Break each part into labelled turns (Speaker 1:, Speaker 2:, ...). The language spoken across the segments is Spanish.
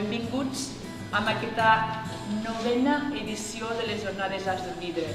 Speaker 1: benvinguts a aquesta novena edició de les Jornades Arts del Vidre.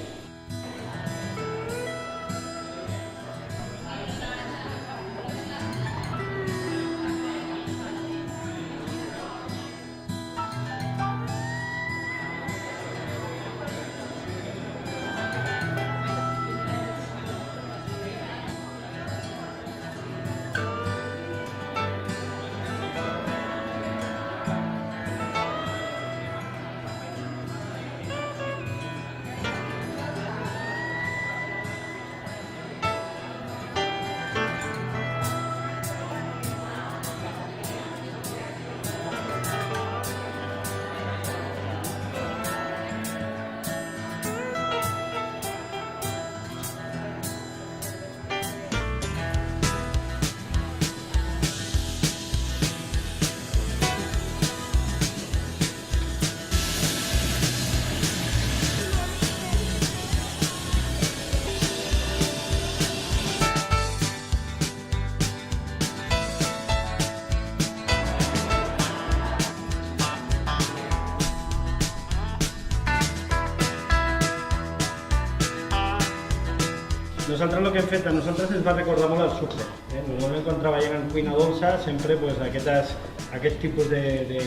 Speaker 2: Nosaltres el que hem fet a nosaltres ens va recordar molt el sucre. Normalment quan treballem en cuina dolça sempre aquest tipus de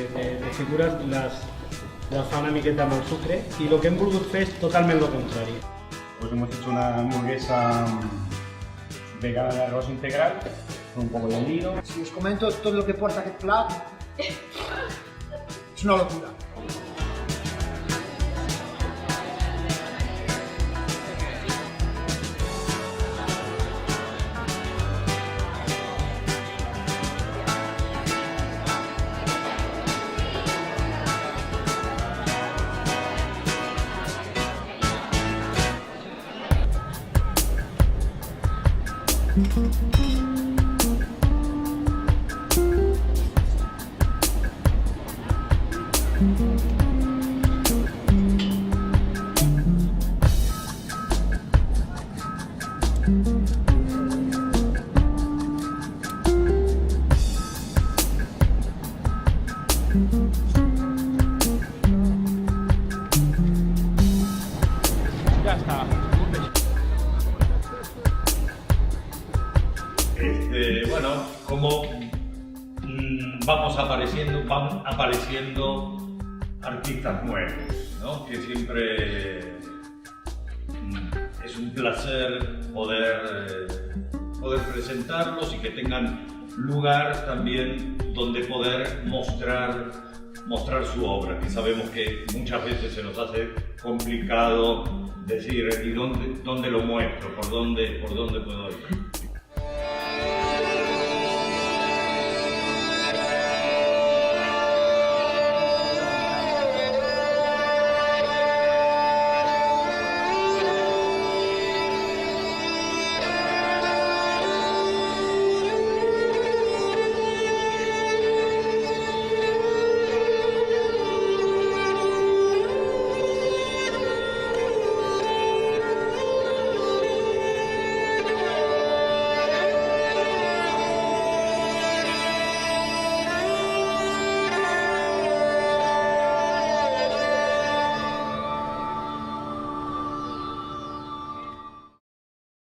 Speaker 2: figures les fa una miqueta amb el sucre i el que hem volgut fer és totalment el contrari.
Speaker 3: Pues hemos hecho una hamburguesa vegana de arroz integral con un poco de lino.
Speaker 4: Si os comento todo lo que porta aquest plat, és una locura.
Speaker 2: Ya está.
Speaker 5: Bueno, como van apareciendo artistas nuevos, ¿no? Que siempre es un placer poder presentarlos y que tengan lugar también donde poder mostrar su obra, que sabemos que muchas veces se nos hace complicado decir ¿y dónde lo muestro? ¿Por dónde puedo ir?